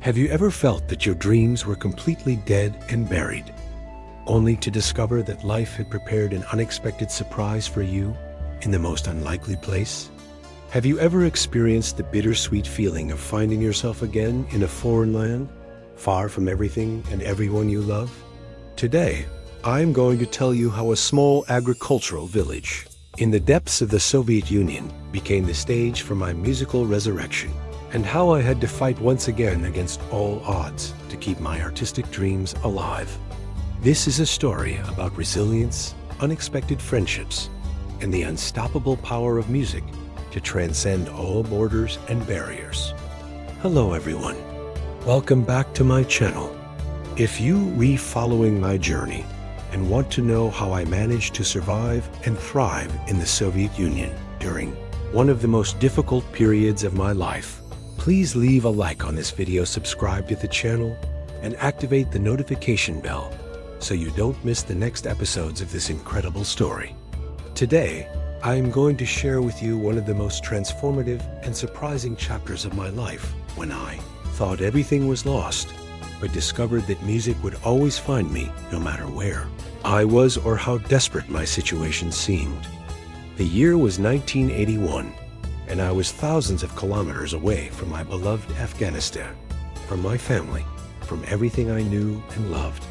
Have you ever felt that your dreams were completely dead and buried, only to discover that life had prepared an unexpected surprise for you in the most unlikely place? Have you ever experienced the bittersweet feeling of finding yourself again in a foreign land, far from everything and everyone you love? Today, I'm going to tell you how a small agricultural village in the depths of the Soviet Union became the stage for my musical resurrection, and how I had to fight once again against all odds to keep my artistic dreams alive. This is a story about resilience, unexpected friendships, and the unstoppable power of music to transcend all borders and barriers. Hello everyone, welcome back to my channel. If you re-following my journey and want to know how I managed to survive and thrive in the Soviet Union during one of the most difficult periods of my life, please leave a like on this video, subscribe to the channel, and activate the notification bell so you don't miss the next episodes of this incredible story. Today, I am going to share with you one of the most transformative and surprising chapters of my life when I thought everything was lost, but discovered that music would always find me no matter where I was or how desperate my situation seemed. The year was 1981, and I was thousands of kilometers away from my beloved Afghanistan, from my family, from everything I knew and loved.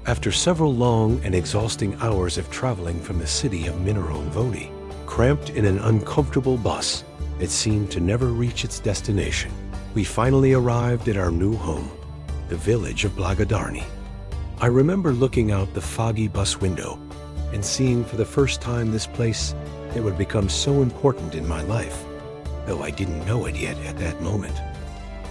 After several long and exhausting hours of traveling from the city of Mineral-Vody, cramped in an uncomfortable bus that seemed to never reach its destination, we finally arrived at our new home, the village of Blagodarny. I remember looking out the foggy bus window and seeing for the first time this place that would become so important in my life, though I didn't know it yet at that moment.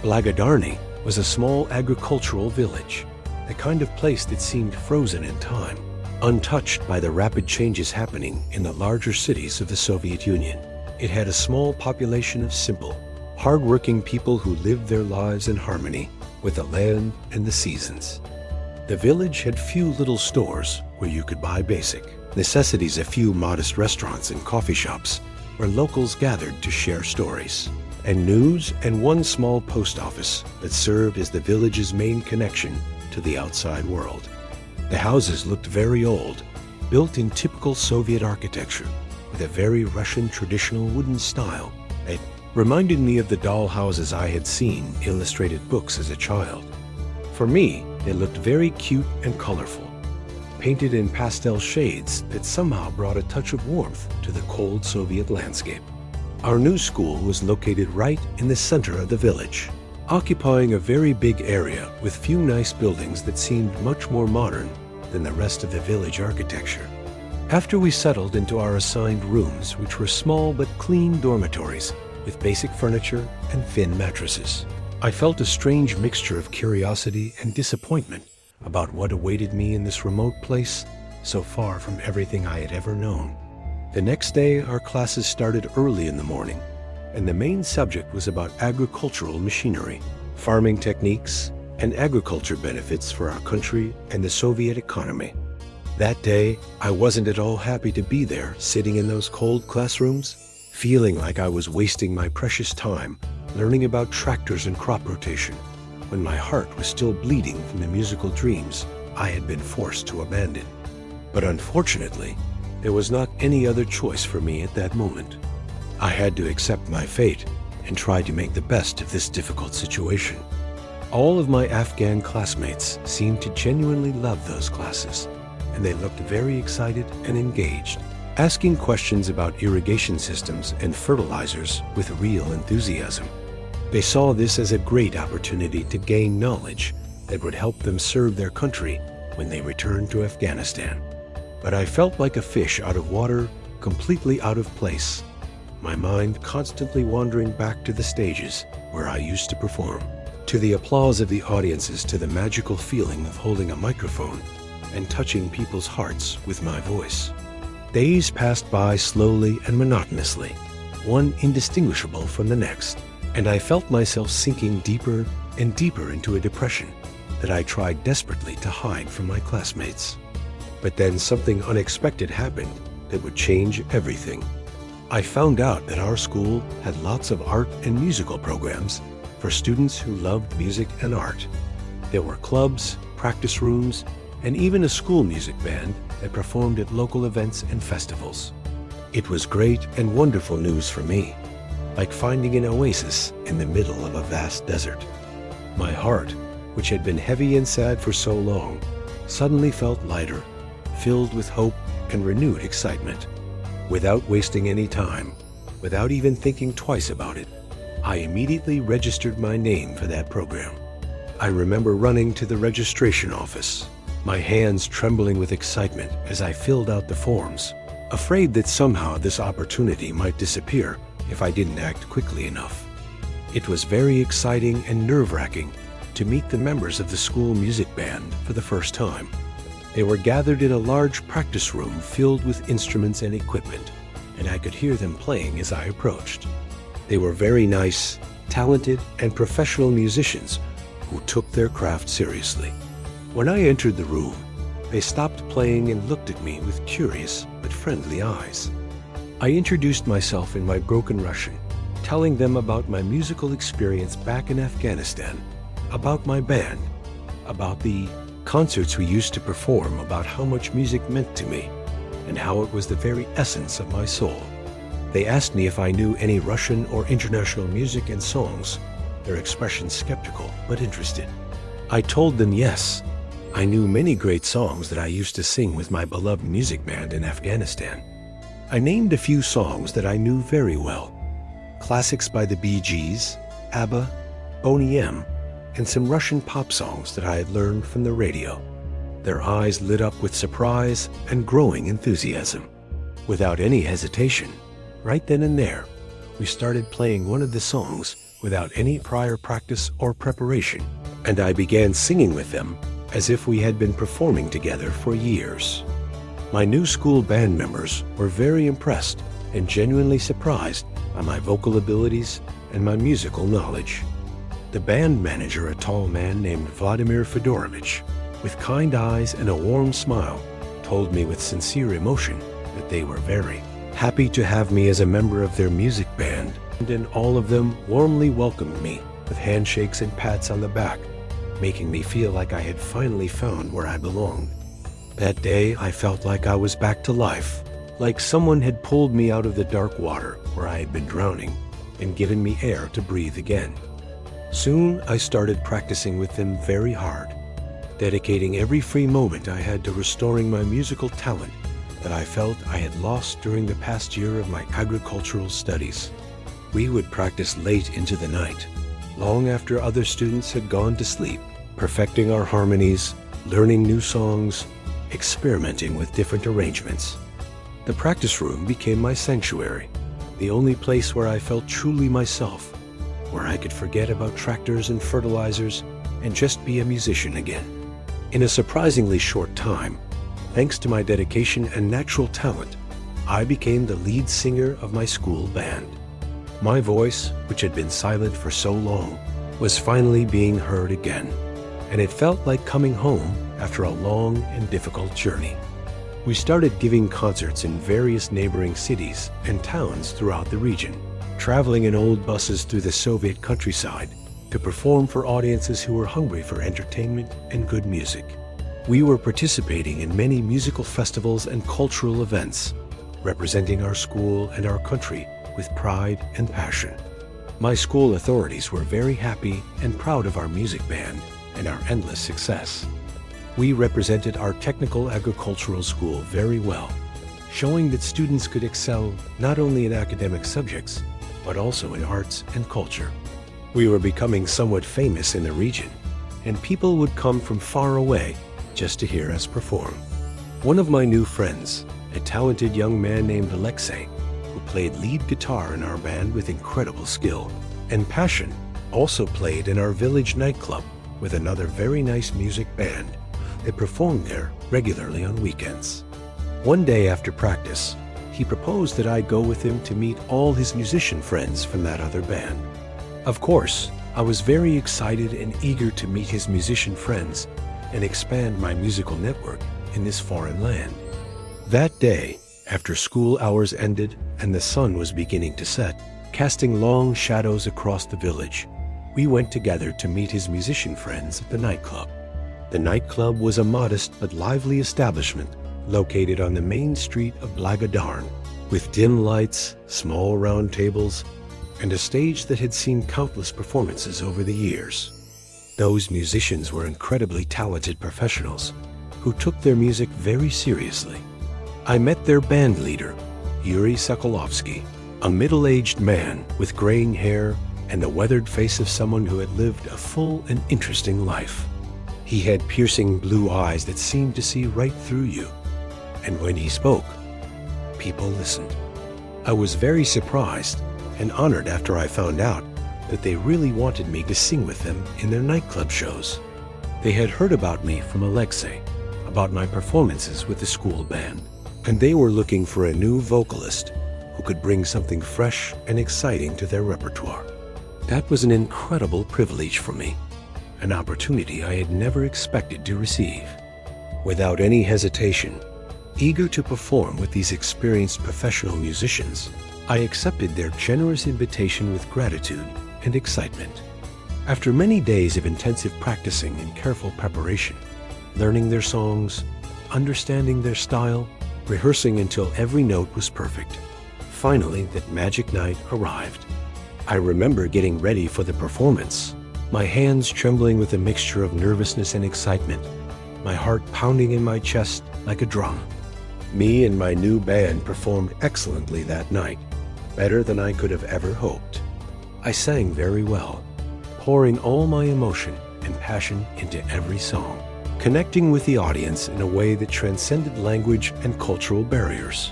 Blagodarny was a small agricultural village, the kind of place that seemed frozen in time, untouched by the rapid changes happening in the larger cities of the Soviet Union. It had a small population of simple, hard-working people who lived their lives in harmony with the land and the seasons. The village had few little stores where you could buy basic necessities, a few modest restaurants and coffee shops where locals gathered to share stories and news, and one small post office that served as the village's main connection to the outside world. The houses looked very old, built in typical Soviet architecture with a very Russian traditional wooden style that reminded me of the doll houses I had seen in illustrated books as a child. For me, they looked very cute and colorful, painted in pastel shades that somehow brought a touch of warmth to the cold Soviet landscape. Our new school was located right in the center of the village, occupying a very big area with few nice buildings that seemed much more modern than the rest of the village architecture. After we settled into our assigned rooms, which were small but clean dormitories with basic furniture and thin mattresses, I felt a strange mixture of curiosity and disappointment about what awaited me in this remote place so far from everything I had ever known. The next day, our classes started early in the morning, and the main subject was about agricultural machinery, farming techniques, and agriculture benefits for our country and the Soviet economy. That day, I wasn't at all happy to be there, sitting in those cold classrooms, feeling like I was wasting my precious time learning about tractors and crop rotation, when my heart was still bleeding from the musical dreams I had been forced to abandon. But unfortunately, there was not any other choice for me at that moment. I had to accept my fate and try to make the best of this difficult situation. All of my Afghan classmates seemed to genuinely love those classes, and they looked very excited and engaged, asking questions about irrigation systems and fertilizers with real enthusiasm. They saw this as a great opportunity to gain knowledge that would help them serve their country when they returned to Afghanistan. But I felt like a fish out of water, completely out of place, my mind constantly wandering back to the stages where I used to perform, to the applause of the audiences, to the magical feeling of holding a microphone and touching people's hearts with my voice. Days passed by slowly and monotonously, one indistinguishable from the next, and I felt myself sinking deeper and deeper into a depression that I tried desperately to hide from my classmates. But then something unexpected happened that would change everything. I found out that our school had lots of art and musical programs for students who loved music and art. There were clubs, practice rooms, and even a school music band that performed at local events and festivals. It was great and wonderful news for me, like finding an oasis in the middle of a vast desert. My heart, which had been heavy and sad for so long, suddenly felt lighter, filled with hope and renewed excitement. Without wasting any time, without even thinking twice about it, I immediately registered my name for that program. I remember running to the registration office, my hands trembling with excitement as I filled out the forms, afraid that somehow this opportunity might disappear if I didn't act quickly enough. It was very exciting and nerve-wracking to meet the members of the school music band for the first time. They were gathered in a large practice room filled with instruments and equipment, and I could hear them playing as I approached. They were very nice, talented, and professional musicians who took their craft seriously. When I entered the room, they stopped playing and looked at me with curious but friendly eyes. I introduced myself in my broken Russian, telling them about my musical experience back in Afghanistan, about my band, about the concerts we used to perform, about how much music meant to me, and how it was the very essence of my soul. They asked me if I knew any Russian or international music and songs, their expression skeptical but interested. I told them yes, I knew many great songs that I used to sing with my beloved music band in Afghanistan. I named a few songs that I knew very well, classics by the Bee Gees, ABBA, Boney M, and some Russian pop songs that I had learned from the radio. Their eyes lit up with surprise and growing enthusiasm. Without any hesitation, right then and there, we started playing one of the songs without any prior practice or preparation, and I began singing with them as if we had been performing together for years. My new school band members were very impressed and genuinely surprised by my vocal abilities and my musical knowledge. The band manager, a tall man named Vladimir Fedorovich, with kind eyes and a warm smile, told me with sincere emotion that they were very happy to have me as a member of their music band, and all of them warmly welcomed me with handshakes and pats on the back, making me feel like I had finally found where I belonged. That day, I felt like I was back to life, like someone had pulled me out of the dark water where I had been drowning and given me air to breathe again. Soon, I started practicing with them very hard, dedicating every free moment I had to restoring my musical talent that I felt I had lost during the past year of my agricultural studies. We would practice late into the night, long after other students had gone to sleep, perfecting our harmonies, learning new songs, experimenting with different arrangements. The practice room became my sanctuary, the only place where I felt truly myself, where I could forget about tractors and fertilizers and just be a musician again. In a surprisingly short time, thanks to my dedication and natural talent, I became the lead singer of my school band. My voice, which had been silent for so long, was finally being heard again, and it felt like coming home after a long and difficult journey. We started giving concerts in various neighboring cities and towns throughout the region, traveling in old buses through the Soviet countryside to perform for audiences who were hungry for entertainment and good music. We were participating in many musical festivals and cultural events, representing our school and our country with pride and passion. My school authorities were very happy and proud of our music band and our endless success. We represented our technical agricultural school very well, showing that students could excel not only in academic subjects, but also in arts and culture. We were becoming somewhat famous in the region, and people would come from far away just to hear us perform. One of my new friends, a talented young man named Alexei, who played lead guitar in our band with incredible skill and passion, also played in our village nightclub with another very nice music band that performed there regularly on weekends. One day after practice, he proposed that I go with him to meet all his musician friends from that other band. Of course, I was very excited and eager to meet his musician friends and expand my musical network in this foreign land. That day, after school hours ended and the sun was beginning to set, casting long shadows across the village, we went together to meet his musician friends at the nightclub. The nightclub was a modest but lively establishment located on the main street of Blagadarn, with dim lights, small round tables, and a stage that had seen countless performances over the years. Those musicians were incredibly talented professionals who took their music very seriously. I met their band leader, Yuri Sokolovsky, a middle-aged man with graying hair and the weathered face of someone who had lived a full and interesting life. He had piercing blue eyes that seemed to see right through you, and when he spoke, people listened. I was very surprised and honored after I found out that they really wanted me to sing with them in their nightclub shows. They had heard about me from Alexei, about my performances with the school band, and they were looking for a new vocalist who could bring something fresh and exciting to their repertoire. That was an incredible privilege for me, an opportunity I had never expected to receive. Without any hesitation, eager to perform with these experienced professional musicians, I accepted their generous invitation with gratitude and excitement. After many days of intensive practicing and careful preparation, learning their songs, understanding their style, rehearsing until every note was perfect, finally that magic night arrived. I remember getting ready for the performance, my hands trembling with a mixture of nervousness and excitement, my heart pounding in my chest like a drum. Me and my new band performed excellently that night, better than I could have ever hoped. I sang very well, pouring all my emotion and passion into every song, connecting with the audience in a way that transcended language and cultural barriers.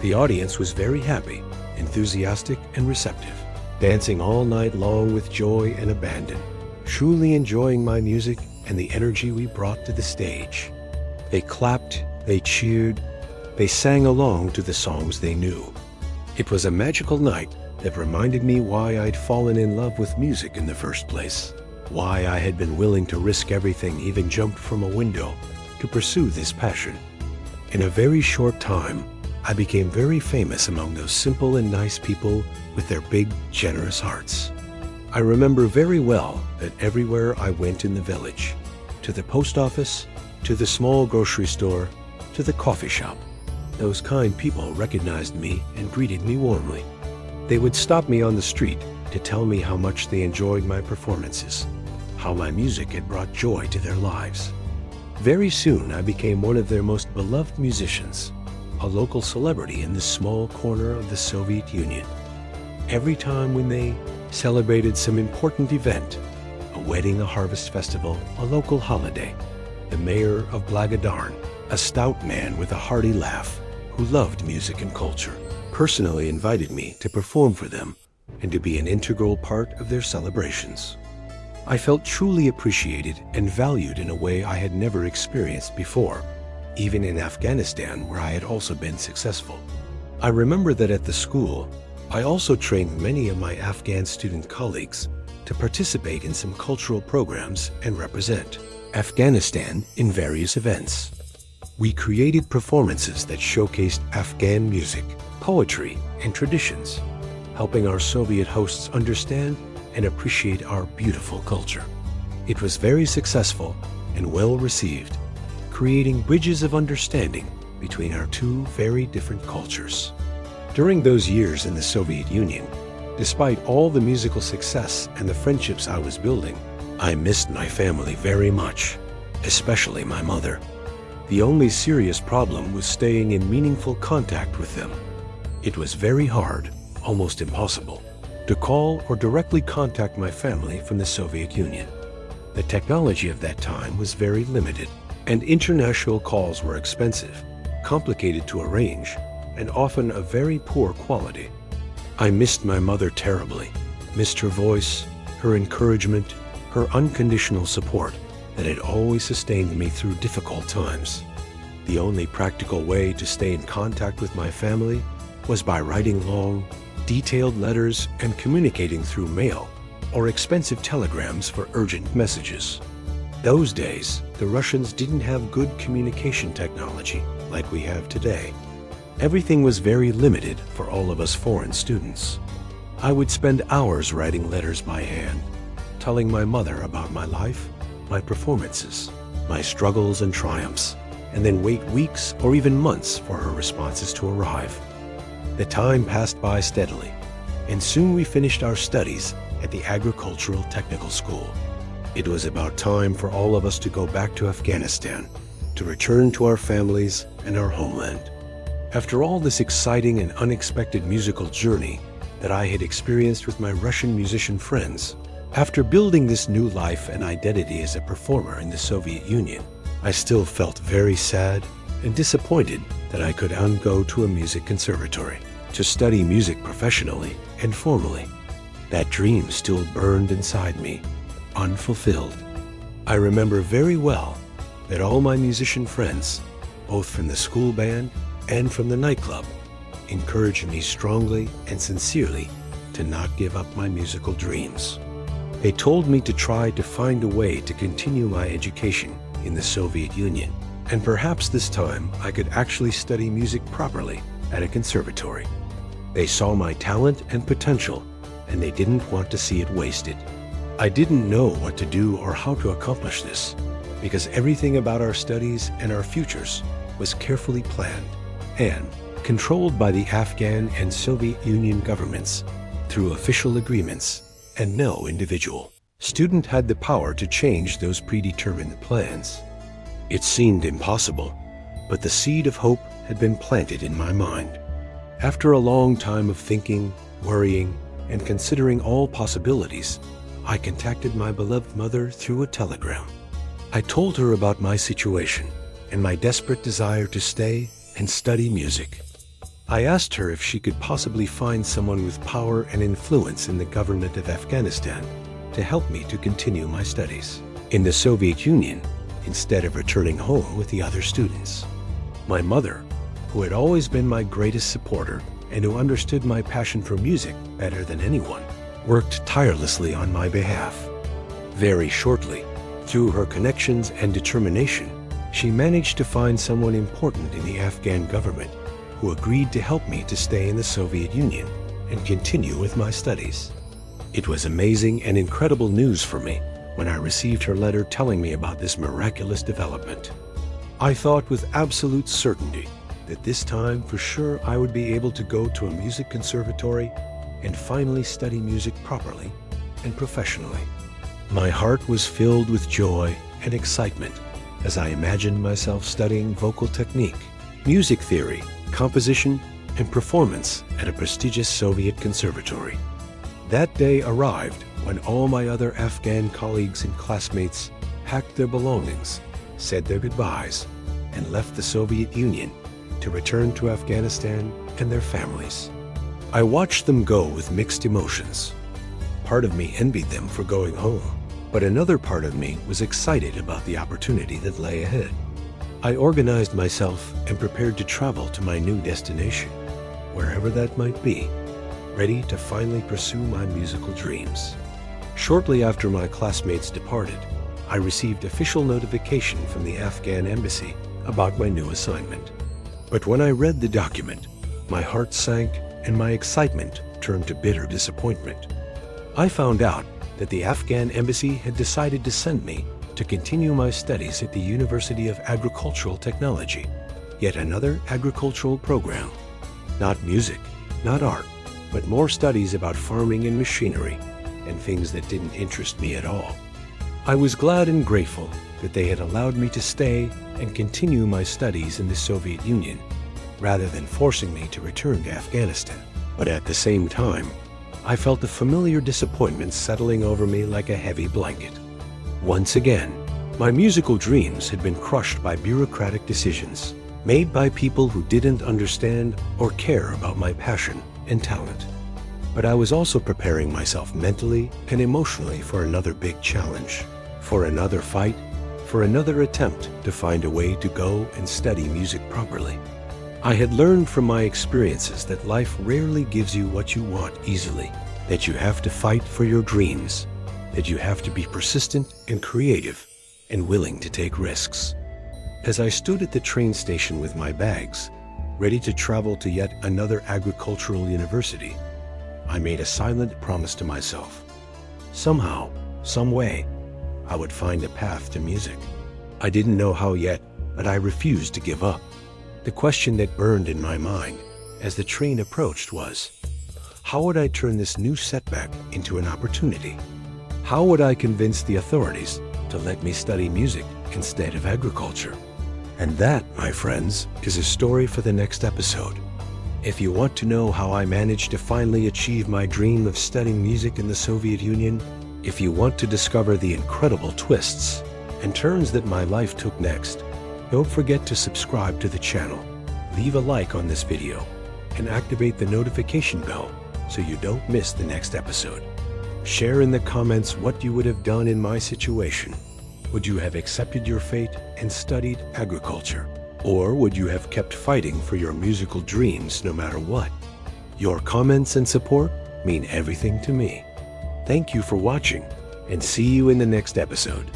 The audience was very happy, enthusiastic, and receptive, dancing all night long with joy and abandon, truly enjoying my music and the energy we brought to the stage. They clapped, they cheered, they sang along to the songs they knew. It was a magical night that reminded me why I'd fallen in love with music in the first place, why I had been willing to risk everything, even jumped from a window, to pursue this passion. In a very short time, I became very famous among those simple and nice people with their big, generous hearts. I remember very well that everywhere I went in the village, to the post office, to the small grocery store, to the coffee shop, those kind people recognized me and greeted me warmly. They would stop me on the street to tell me how much they enjoyed my performances, how my music had brought joy to their lives. Very soon I became one of their most beloved musicians, a local celebrity in this small corner of the Soviet Union. Every time when they celebrated some important event, a wedding, a harvest festival, a local holiday, the mayor of Blagadarn, a stout man with a hearty laugh who loved music and culture, personally invited me to perform for them and to be an integral part of their celebrations. I felt truly appreciated and valued in a way I had never experienced before, even in Afghanistan, where I had also been successful. I remember that at the school, I also trained many of my Afghan student colleagues to participate in some cultural programs and represent Afghanistan in various events. We created performances that showcased Afghan music, poetry, and traditions, helping our Soviet hosts understand and appreciate our beautiful culture. It was very successful and well received, creating bridges of understanding between our two very different cultures. During those years in the Soviet Union, despite all the musical success and the friendships I was building, I missed my family very much, especially my mother. The only serious problem was staying in meaningful contact with them. It was very hard, almost impossible, to call or directly contact my family from the Soviet Union. The technology of that time was very limited, and international calls were expensive, complicated to arrange, and often of very poor quality. I missed my mother terribly, missed her voice, her encouragement, her unconditional support that had always sustained me through difficult times. The only practical way to stay in contact with my family was by writing long, detailed letters and communicating through mail or expensive telegrams for urgent messages. Those days, the Russians didn't have good communication technology like we have today. Everything was very limited for all of us foreign students. I would spend hours writing letters by hand, telling my mother about my life, my performances, my struggles and triumphs, and then wait weeks or even months for her responses to arrive. The time passed by steadily, and soon we finished our studies at the Agricultural Technical School. It was about time for all of us to go back to Afghanistan, to return to our families and our homeland. After all this exciting and unexpected musical journey that I had experienced with my Russian musician friends, after building this new life and identity as a performer in the Soviet Union, I still felt very sad and disappointed that I couldn't go to a music conservatory to study music professionally and formally. That dream still burned inside me, unfulfilled. I remember very well that all my musician friends, both from the school band and from the nightclub, encouraged me strongly and sincerely to not give up my musical dreams. They told me to try to find a way to continue my education in the Soviet Union, and perhaps this time I could actually study music properly at a conservatory. They saw my talent and potential, and they didn't want to see it wasted. I didn't know what to do or how to accomplish this, because everything about our studies and our futures was carefully planned and controlled by the Afghan and Soviet Union governments through official agreements, and no individual student had the power to change those predetermined plans. It seemed impossible, but the seed of hope had been planted in my mind. After a long time of thinking, worrying, and considering all possibilities, I contacted my beloved mother through a telegram. I told her about my situation and my desperate desire to stay and study music. I asked her if she could possibly find someone with power and influence in the government of Afghanistan to help me to continue my studies in the Soviet Union instead of returning home with the other students. My mother, who had always been my greatest supporter and who understood my passion for music better than anyone, worked tirelessly on my behalf. Very shortly, through her connections and determination, she managed to find someone important in the Afghan government who agreed to help me to stay in the Soviet Union and continue with my studies. It was amazing and incredible news for me when I received her letter telling me about this miraculous development. I thought with absolute certainty that this time for sure I would be able to go to a music conservatory and finally study music properly and professionally. My heart was filled with joy and excitement as I imagined myself studying vocal technique, music theory, composition, and performance at a prestigious Soviet conservatory. That day arrived when all my other Afghan colleagues and classmates packed their belongings, said their goodbyes, and left the Soviet Union to return to Afghanistan and their families. I watched them go with mixed emotions. Part of me envied them for going home, but another part of me was excited about the opportunity that lay ahead. I organized myself and prepared to travel to my new destination, wherever that might be, ready to finally pursue my musical dreams. Shortly after my classmates departed, I received official notification from the Afghan embassy about my new assignment. But when I read the document, my heart sank and my excitement turned to bitter disappointment. I found out that the Afghan embassy had decided to send me to continue my studies at the University of Agricultural Technology, yet another agricultural program. Not music, not art, but more studies about farming and machinery, and things that didn't interest me at all. I was glad and grateful that they had allowed me to stay and continue my studies in the Soviet Union, rather than forcing me to return to Afghanistan. But at the same time, I felt a familiar disappointment settling over me like a heavy blanket. Once again, my musical dreams had been crushed by bureaucratic decisions made by people who didn't understand or care about my passion and talent. But I was also preparing myself mentally and emotionally for another big challenge, for another fight, for another attempt to find a way to go and study music properly. I had learned from my experiences that life rarely gives you what you want easily, that you have to fight for your dreams, that you have to be persistent and creative and willing to take risks. As I stood at the train station with my bags, ready to travel to yet another agricultural university, I made a silent promise to myself. Somehow, some way, I would find a path to music. I didn't know how yet, but I refused to give up. The question that burned in my mind as the train approached was, how would I turn this new setback into an opportunity? How would I convince the authorities to let me study music instead of agriculture? And that, my friends, is a story for the next episode. If you want to know how I managed to finally achieve my dream of studying music in the Soviet Union, if you want to discover the incredible twists and turns that my life took next, don't forget to subscribe to the channel, leave a like on this video, and activate the notification bell so you don't miss the next episode. Share in the comments what you would have done in my situation. Would you have accepted your fate and studied agriculture? Or would you have kept fighting for your musical dreams no matter what? Your comments and support mean everything to me. Thank you for watching, and see you in the next episode.